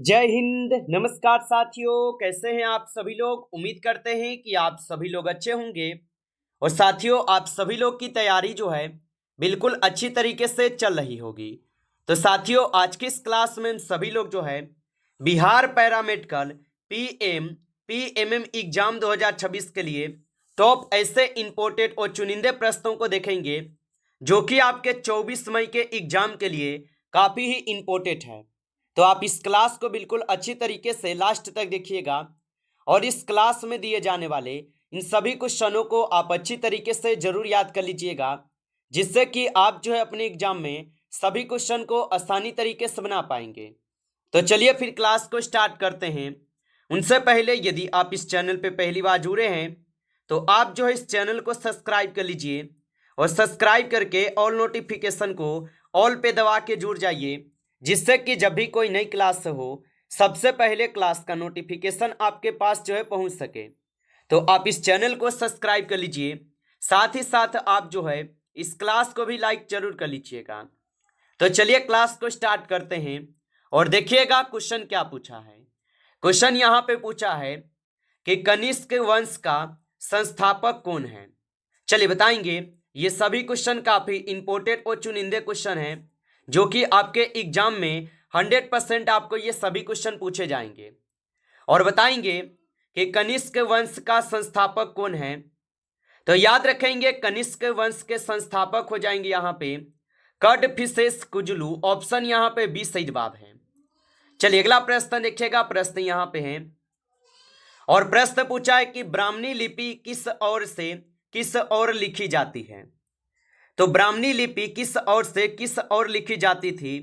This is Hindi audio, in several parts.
जय हिंद। नमस्कार साथियों, कैसे हैं आप सभी लोग। उम्मीद करते हैं कि आप सभी लोग अच्छे होंगे। और साथियों, आप सभी लोग की तैयारी जो है बिल्कुल अच्छी तरीके से चल रही होगी। तो साथियों, आज की इस क्लास में हम सभी लोग जो है बिहार पैरामेडिकल पीएमएम एग्जाम 2026 के लिए टॉप ऐसे इंपोर्टेड और चुनिंदे प्रश्नों को देखेंगे जो कि आपके 24 मई के एग्जाम के लिए काफ़ी ही इंपोर्टेंट है। तो आप इस क्लास को बिल्कुल अच्छी तरीके से लास्ट तक देखिएगा और इस क्लास में दिए जाने वाले इन सभी क्वेश्चनों को आप अच्छी तरीके से जरूर याद कर लीजिएगा, जिससे कि आप जो है अपने एग्जाम में सभी क्वेश्चन को आसानी तरीके से बना पाएंगे। तो चलिए फिर क्लास को स्टार्ट करते हैं। उनसे पहले यदि आप इस चैनल पे पहली बार जुड़े हैं तो आप जो है इस चैनल को सब्सक्राइब कर लीजिए और सब्सक्राइब करके ऑल नोटिफिकेशन को ऑल पे दबा के जुड़ जाइए, जिससे कि जब भी कोई नई क्लास हो सबसे पहले क्लास का नोटिफिकेशन आपके पास जो है पहुंच सके। तो आप इस चैनल को सब्सक्राइब कर लीजिए, साथ ही साथ आप जो है इस क्लास को भी लाइक जरूर कर लीजिएगा। तो चलिए क्लास को स्टार्ट करते हैं और देखिएगा क्वेश्चन क्या पूछा है। क्वेश्चन यहाँ पे पूछा है कि कनिष्क वंश का संस्थापक कौन है। चलिए बताएंगे। ये सभी क्वेश्चन काफी इंपोर्टेंट और चुनिंदे क्वेश्चन हैं जो कि आपके एग्जाम में 100% आपको ये सभी क्वेश्चन पूछे जाएंगे। और बताएंगे कि कनिष्क वंश का संस्थापक कौन है। तो याद रखेंगे, कनिष्क वंश के संस्थापक हो जाएंगे यहाँ पे कडफिसेस कुजलू। ऑप्शन यहाँ पे बी सही जवाब है। चलिए अगला प्रश्न देखिएगा। प्रश्न यहाँ पे है और प्रश्न पूछा है कि ब्राह्मणी लिपि किस ओर लिखी जाती है। तो ब्राह्मणी लिपि किस ओर से किस ओर लिखी जाती थी।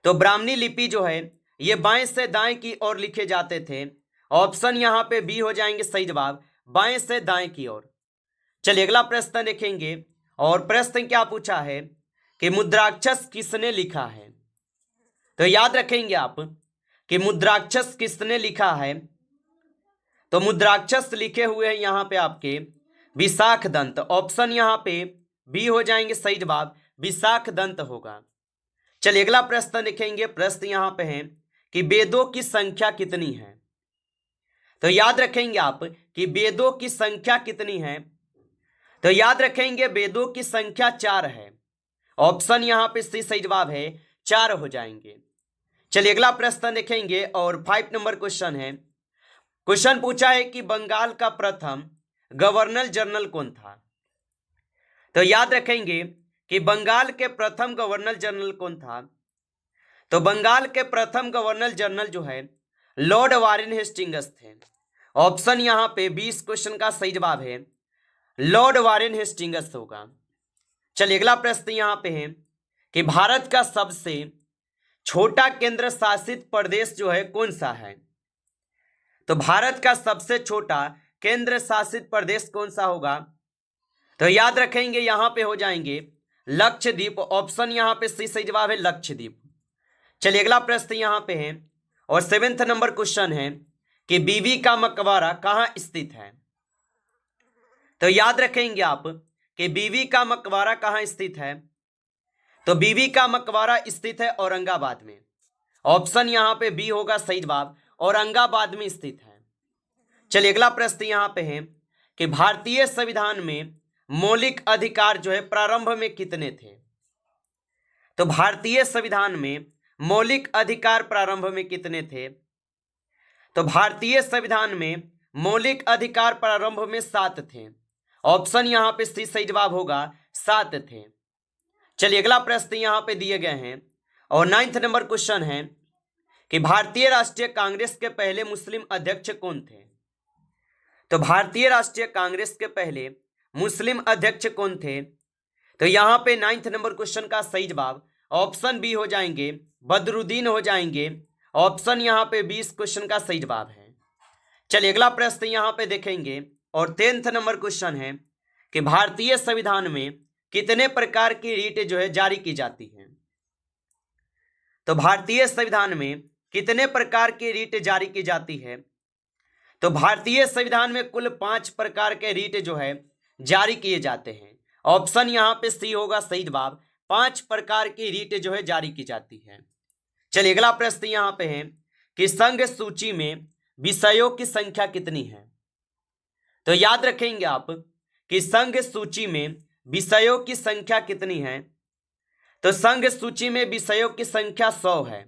तो ब्राह्मणी लिपि जो है ये बाएं से दाएं की ओर लिखे जाते थे। ऑप्शन यहाँ पे बी हो जाएंगे सही जवाब, बाएं से दाएं की ओर। चलिए अगला प्रश्न देखेंगे और प्रश्न क्या पूछा है कि मुद्राक्षस किसने लिखा है। तो याद रखेंगे आप कि मुद्राक्षस किसने लिखा है। तो मुद्राक्षस लिखे हुए हैं यहाँ पे आपके विशाख दंत। ऑप्शन यहाँ पे बी हो जाएंगे सही जवाब, विशाख दंत होगा। चलिए अगला प्रश्न देखेंगे। प्रश्न यहाँ पे है कि वेदों की संख्या कितनी है। तो याद रखेंगे आप कि वेदों की संख्या कितनी है। तो याद रखेंगे वेदों की संख्या 4 है। ऑप्शन यहाँ पे सी सही जवाब है, 4 हो जाएंगे। चलिए अगला प्रश्न देखेंगे और 5 नंबर क्वेश्चन है। क्वेश्चन पूछा है कि बंगाल का प्रथम गवर्नर जनरल कौन था। तो याद रखेंगे कि बंगाल के प्रथम गवर्नर जनरल कौन था। तो बंगाल के प्रथम गवर्नर जनरल जो है लॉर्ड वारेन हेस्टिंग्स थे। ऑप्शन यहाँ पे 20 क्वेश्चन का सही जवाब है, लॉर्ड वारेन हेस्टिंग्स होगा। चलिए अगला प्रश्न यहाँ पे है कि भारत का सबसे छोटा केंद्र शासित प्रदेश जो है कौन सा है। तो भारत का सबसे छोटा केंद्र शासित प्रदेश कौन सा होगा। तो याद रखेंगे यहाँ पे हो जाएंगे लक्षद्वीप। ऑप्शन यहाँ पे सी सही जवाब है, लक्षद्वीप। चलिए अगला प्रश्न यहाँ पे है और 7th नंबर क्वेश्चन है कि बीबी का मकबरा कहाँ स्थित है। तो याद रखेंगे आप कि बीबी का मकबरा कहाँ स्थित है। तो बीबी का मकबरा स्थित है औरंगाबाद में। ऑप्शन यहाँ पे बी होगा सही जवाब, औरंगाबाद में स्थित है। चलिए अगला प्रश्न यहाँ पे है कि भारतीय संविधान में मौलिक अधिकार जो है प्रारंभ में कितने थे। तो भारतीय संविधान में मौलिक अधिकार प्रारंभ में कितने थे। तो भारतीय संविधान में मौलिक अधिकार प्रारंभ में 7 थे। ऑप्शन यहाँ पे सी सही जवाब होगा, 7 थे। चलिए अगला प्रश्न यहाँ पे दिए गए हैं और 9th नंबर क्वेश्चन है कि भारतीय राष्ट्रीय कांग्रेस के पहले मुस्लिम अध्यक्ष कौन थे। तो भारतीय राष्ट्रीय कांग्रेस के पहले मुस्लिम अध्यक्ष कौन थे। तो यहाँ पे 9th नंबर क्वेश्चन का सही जवाब ऑप्शन बी हो जाएंगे, बदरुद्दीन हो जाएंगे। ऑप्शन यहाँ पे 20 क्वेश्चन का सही जवाब है। चलिए अगला प्रश्न यहाँ पे देखेंगे और 10th नंबर क्वेश्चन है कि भारतीय संविधान में कितने प्रकार की रीट जो है जारी की जाती है। तो भारतीय संविधान में कितने प्रकार की रीट जारी की जाती है। तो भारतीय संविधान में कुल 5 प्रकार के रीट जो है जारी किए जाते हैं। ऑप्शन यहाँ पे सी होगा सही जवाब, 5 प्रकार की रीट जो है जारी की जाती है। चलिए अगला प्रश्न यहाँ पे है कि संघ सूची में विषयों की संख्या कितनी है। तो याद रखेंगे आप कि संघ सूची में विषयों की संख्या कितनी है। तो संघ सूची में विषयों की संख्या 100 है।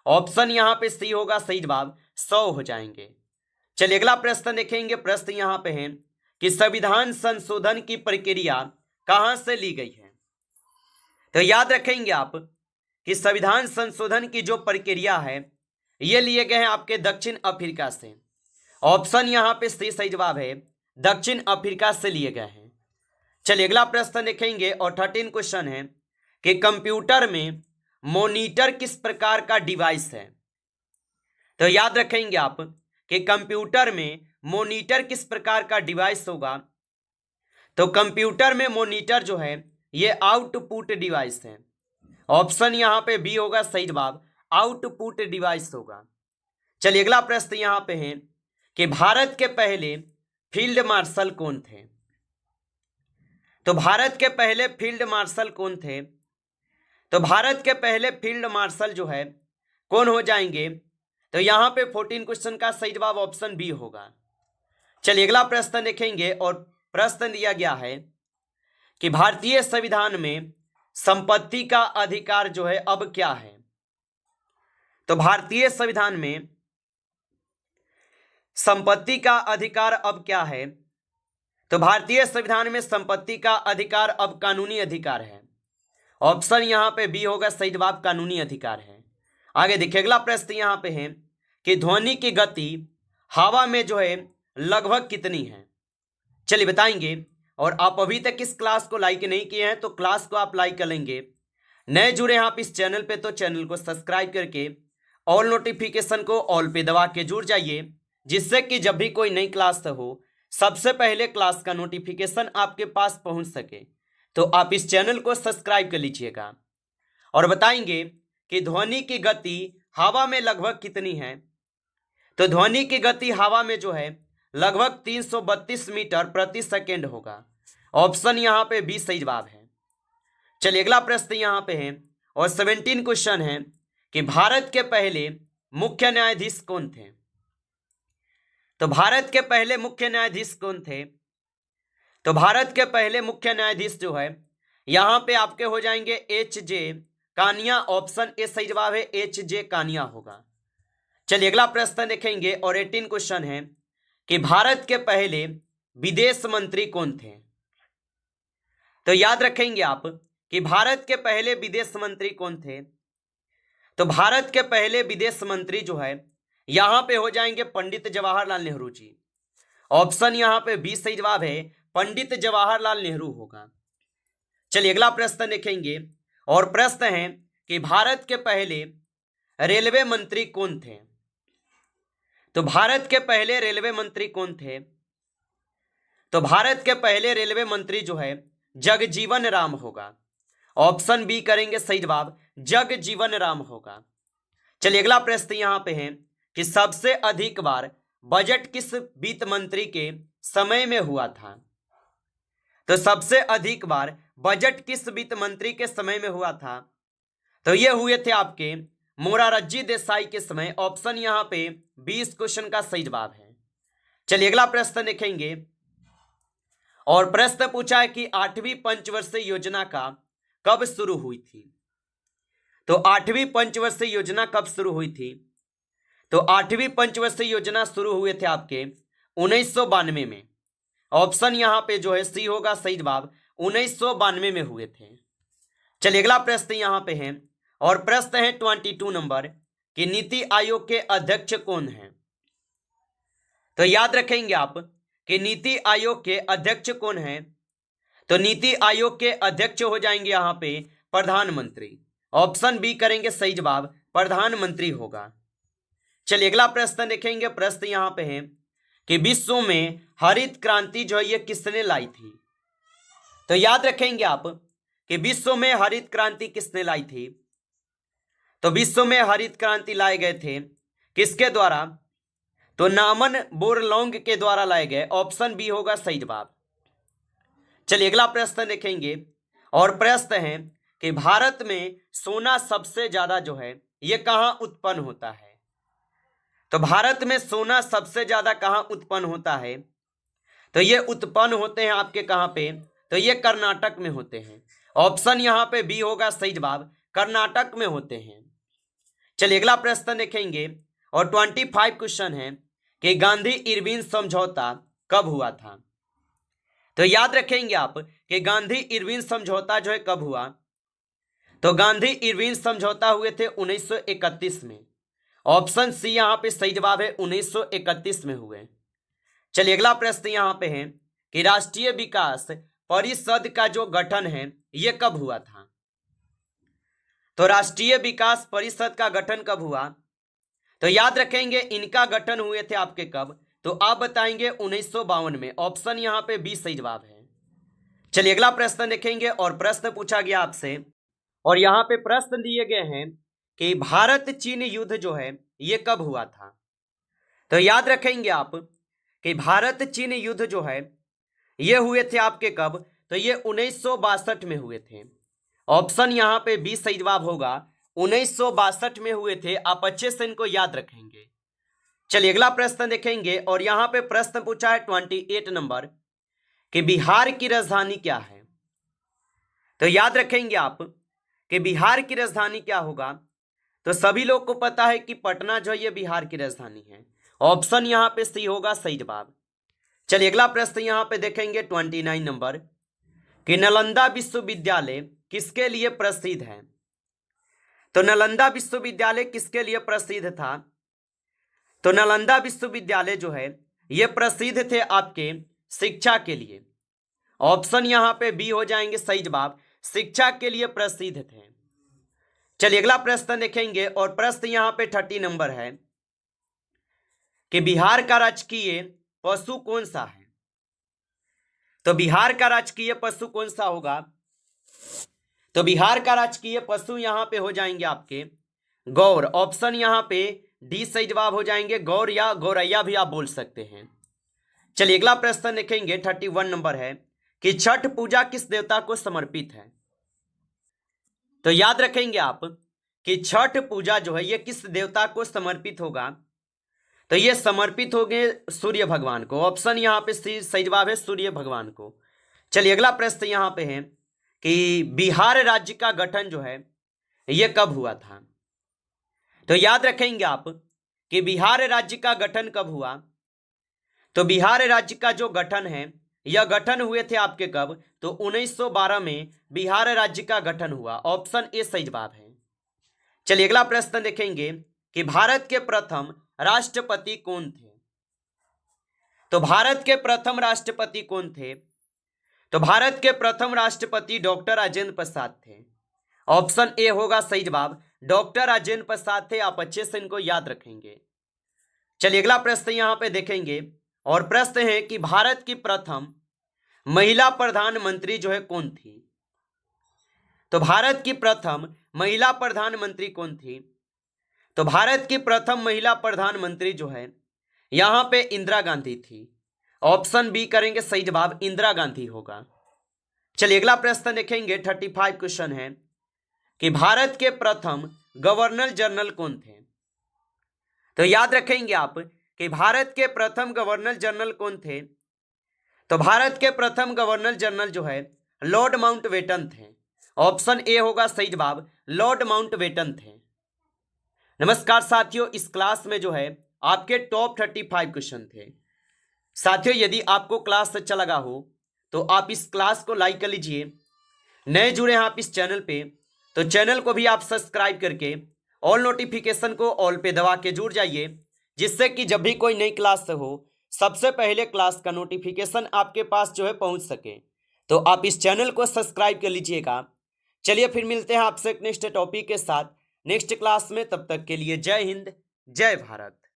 ऑप्शन यहां पे सी होगा सही जवाब, 100 हो जाएंगे। चलिए अगला प्रश्न देखेंगे। प्रश्न यहां पे है कि संविधान संशोधन की प्रक्रिया कहां से ली गई है। तो याद रखेंगे आप कि संविधान संशोधन की जो प्रक्रिया है ये लिए गए हैं आपके दक्षिण अफ्रीका से। ऑप्शन यहां पे सी सही जवाब है, दक्षिण अफ्रीका से लिए गए हैं। चलिए अगला प्रश्न देखेंगे और 13 क्वेश्चन है कि कंप्यूटर में मॉनिटर किस प्रकार का डिवाइस है। तो याद रखेंगे आप कि कंप्यूटर में मॉनिटर किस प्रकार का डिवाइस होगा। तो कंप्यूटर में मॉनिटर जो है ये आउटपुट डिवाइस है। ऑप्शन यहां पे बी होगा सही जवाब, आउटपुट डिवाइस होगा। चलिए अगला प्रश्न यहां पे है कि भारत के पहले फील्ड मार्शल कौन थे। तो भारत के पहले फील्ड मार्शल कौन थे। तो भारत के पहले फील्ड मार्शल जो है कौन हो जाएंगे। तो यहां पे 14 क्वेश्चन का सही जवाब ऑप्शन बी होगा। चलिए अगला प्रश्न देखेंगे और प्रश्न दिया गया है कि भारतीय संविधान में संपत्ति का अधिकार जो है अब क्या है। तो भारतीय संविधान में संपत्ति का अधिकार अब क्या है। तो भारतीय संविधान में संपत्ति का अधिकार अब कानूनी अधिकार है। ऑप्शन यहां पे बी होगा सही जवाब, कानूनी अधिकार है। आगे देखिए अगला प्रश्न यहां पे है कि ध्वनि की गति हवा में जो है लगभग कितनी है। चलिए बताएंगे। और आप अभी तक इस क्लास को लाइक नहीं किए हैं तो क्लास को आप लाइक कर लेंगे। नए जुड़े हैं आप इस चैनल पे तो चैनल को सब्सक्राइब करके ऑल नोटिफिकेशन को ऑल पे दबा के जुड़ जाइए, जिससे कि जब भी कोई नई क्लास हो सबसे पहले क्लास का नोटिफिकेशन आपके पास पहुंच सके। तो आप इस चैनल को सब्सक्राइब कर लीजिएगा। और बताएंगे कि ध्वनि की गति हवा में लगभग कितनी है। तो ध्वनि की गति हवा में जो है लगभग 332 मीटर प्रति सेकेंड होगा। ऑप्शन यहां पे बी सही जवाब है। चलिए अगला प्रश्न यहां पे है और 17 क्वेश्चन है कि भारत के पहले मुख्य न्यायाधीश कौन थे। तो भारत के पहले मुख्य न्यायाधीश कौन थे। तो भारत के पहले मुख्य न्यायाधीश जो है यहां पे आपके हो जाएंगे एच.जे. कानिया। ऑप्शन ए सही जवाब है, एच.जे. कानिया होगा। चलिए अगला प्रश्न देखेंगे और 18 क्वेश्चन है कि भारत के पहले विदेश मंत्री कौन थे। तो याद रखेंगे आप कि भारत के पहले विदेश मंत्री कौन थे। तो भारत के पहले विदेश मंत्री जो है यहां पे हो जाएंगे पंडित जवाहरलाल नेहरू जी। ऑप्शन यहां पे बी सही जवाब है, पंडित जवाहरलाल नेहरू होगा। चलिए अगला प्रश्न देखेंगे और प्रश्न है कि भारत के पहले रेलवे मंत्री कौन थे। तो भारत के पहले रेलवे मंत्री कौन थे। तो भारत के पहले रेलवे मंत्री जो है जगजीवन राम होगा। ऑप्शन बी करेंगे सही जवाब, जगजीवन राम होगा। चलिए अगला प्रश्न यहां पे है कि सबसे अधिक बार बजट किस वित्त मंत्री के समय में हुआ था। तो सबसे अधिक बार बजट किस वित्त मंत्री के समय में हुआ था। तो ये हुए थे आपके मोरारजी देसाई के समय। ऑप्शन यहां पे 20 क्वेश्चन का सही जवाब है। चलिए अगला प्रश्न देखेंगे और प्रश्न पूछा है कि 8वीं पंचवर्षीय योजना का कब शुरू हुई थी। तो 8वीं पंचवर्षीय योजना कब शुरू हुई थी। तो 8वीं पंचवर्षीय योजना शुरू हुए थे आपके 1992 में। ऑप्शन यहां पे जो है सी होगा सही जवाब, 1992 में हुए थे। चलिए अगला प्रश्न यहां पे है और प्रश्न है 22 नंबर कि नीति आयोग के अध्यक्ष कौन हैं। तो याद रखेंगे आप कि नीति आयोग के अध्यक्ष कौन हैं। तो नीति आयोग के अध्यक्ष हो जाएंगे यहां पे प्रधानमंत्री। ऑप्शन बी करेंगे सही जवाब, प्रधानमंत्री होगा। चलिए अगला प्रश्न देखेंगे। प्रश्न यहां पे है कि विश्व में हरित क्रांति जो है ये किसने लाई थी। तो याद रखेंगे आप कि विश्व में हरित क्रांति किसने लाई थी। तो विश्व में हरित क्रांति लाए गए थे किसके द्वारा। तो नामन बोरलॉन्ग के द्वारा लाए गए। ऑप्शन बी होगा सही जवाब। चलिए अगला प्रश्न देखेंगे और प्रश्न है कि भारत में सोना सबसे ज्यादा जो है ये कहां उत्पन्न होता है। तो भारत में सोना सबसे ज्यादा कहाँ उत्पन्न होता है? तो ये उत्पन्न होते हैं आपके कहाँ पे? तो ये कर्नाटक में होते हैं। ऑप्शन यहाँ पे बी होगा सही जवाब, कर्नाटक में होते हैं। चलिए अगला प्रश्न देखेंगे और 25 क्वेश्चन है कि गांधी इरविन समझौता कब हुआ था? तो याद रखेंगे आप कि गांधी इरविन समझौता जो है कब हुआ? तो गांधी इरविन समझौता हुए थे 1931 में। ऑप्शन सी यहाँ पे सही जवाब है, 1931 में हुए। चलिए अगला प्रश्न यहाँ पे है कि राष्ट्रीय विकास परिषद का जो गठन है ये कब हुआ था? तो राष्ट्रीय विकास परिषद का गठन कब हुआ? तो याद रखेंगे इनका गठन हुए थे आपके कब? तो आप बताएंगे 1952 में। ऑप्शन यहाँ पे बी सही जवाब है। चलिए अगला प्रश्न देखेंगे और प्रश्न पूछा गया आपसे और यहाँ पे प्रश्न दिए गए हैं कि भारत चीन युद्ध जो है ये कब हुआ था? तो याद रखेंगे आप कि भारत चीन युद्ध जो है ये हुए थे आपके कब? तो ये 1962 में हुए थे। ऑप्शन यहाँ पे बी सही जवाब होगा, 1962 में हुए थे। आप अच्छे से इनको याद रखेंगे। चलिए अगला प्रश्न देखेंगे और यहाँ पे प्रश्न पूछा है 28 नंबर कि बिहार की राजधानी क्या है? तो याद रखेंगे आप कि बिहार की राजधानी क्या होगा? तो सभी लोग को पता है कि पटना जो है ये बिहार की राजधानी है। ऑप्शन यहाँ पे सी होगा सही जवाब। चलिए अगला प्रश्न यहाँ पे देखेंगे 29 नंबर कि नालंदा विश्वविद्यालय किसके लिए प्रसिद्ध है? तो नालंदा विश्वविद्यालय किसके लिए प्रसिद्ध था? तो नालंदा विश्वविद्यालय जो है ये प्रसिद्ध थे आपके शिक्षा के लिए। ऑप्शन यहाँ पे बी हो जाएंगे सही जवाब, शिक्षा के लिए प्रसिद्ध थे। चलिए अगला प्रश्न देखेंगे और प्रश्न यहाँ पे 30 नंबर है कि बिहार का राजकीय पशु कौन सा है? तो बिहार का राजकीय पशु कौन सा होगा? तो बिहार का राजकीय पशु यहाँ पे हो जाएंगे आपके गौर। ऑप्शन यहाँ पे डी सही जवाब हो जाएंगे, गौर या गौरैया भी आप बोल सकते हैं। चलिए अगला प्रश्न देखेंगे 31 नंबर है कि छठ पूजा किस देवता को समर्पित है? तो याद रखेंगे आप कि छठ पूजा जो है ये किस देवता को समर्पित होगा? तो ये समर्पित हो गए सूर्य भगवान को। ऑप्शन यहाँ पे सही जवाब है, सूर्य भगवान को। चलिए अगला प्रश्न यहाँ पे है कि बिहार राज्य का गठन जो है ये कब हुआ था? तो याद रखेंगे आप कि बिहार राज्य का गठन कब हुआ? तो बिहार राज्य का जो गठन है यह गठन हुए थे आपके कब? तो 1912 में बिहार राज्य का गठन हुआ। ऑप्शन ए सही जवाब है। चलिए अगला प्रश्न देखेंगे कि भारत के प्रथम राष्ट्रपति कौन थे? तो भारत के प्रथम राष्ट्रपति कौन थे? तो भारत के प्रथम राष्ट्रपति डॉक्टर राजेंद्र प्रसाद थे। ऑप्शन ए होगा सही जवाब, डॉक्टर राजेंद्र प्रसाद थे। आप अच्छे से इनको याद रखेंगे। चलिए अगला प्रश्न यहां पे देखेंगे और प्रश्न है कि भारत की प्रथम महिला प्रधानमंत्री जो है कौन थी? तो भारत की प्रथम महिला प्रधानमंत्री कौन थी? तो भारत की प्रथम महिला प्रधानमंत्री जो है यहां पे इंदिरा गांधी थी। ऑप्शन बी करेंगे सही जवाब, इंदिरा गांधी होगा। चलिए अगला प्रश्न देखेंगे 35 क्वेश्चन है कि भारत के प्रथम गवर्नर जनरल कौन थे? तो याद रखेंगे आप कि भारत के प्रथम गवर्नर जनरल कौन थे? तो भारत के प्रथम गवर्नर जनरल जो है लॉर्ड माउंटबेटन थे। ऑप्शन ए होगा सही जवाब, लॉर्ड माउंटबेटन थे। नमस्कार साथियों, इस क्लास में जो है आपके टॉप 35 क्वेश्चन थे। साथियों यदि आपको क्लास अच्छा लगा हो तो आप इस क्लास को लाइक कर लीजिए। नए जुड़े हैं आप इस चैनल पे तो चैनल को भी आप सब्सक्राइब करके ऑल नोटिफिकेशन को ऑल पे दबा के जुड़ जाइए, जिससे कि जब भी कोई नई क्लास हो सबसे पहले क्लास का नोटिफिकेशन आपके पास जो है पहुंच सके। तो आप इस चैनल को सब्सक्राइब कर लीजिएगा। चलिए फिर मिलते हैं आपसे नेक्स्ट टॉपिक के साथ नेक्स्ट क्लास में। तब तक के लिए जय हिंद, जय भारत।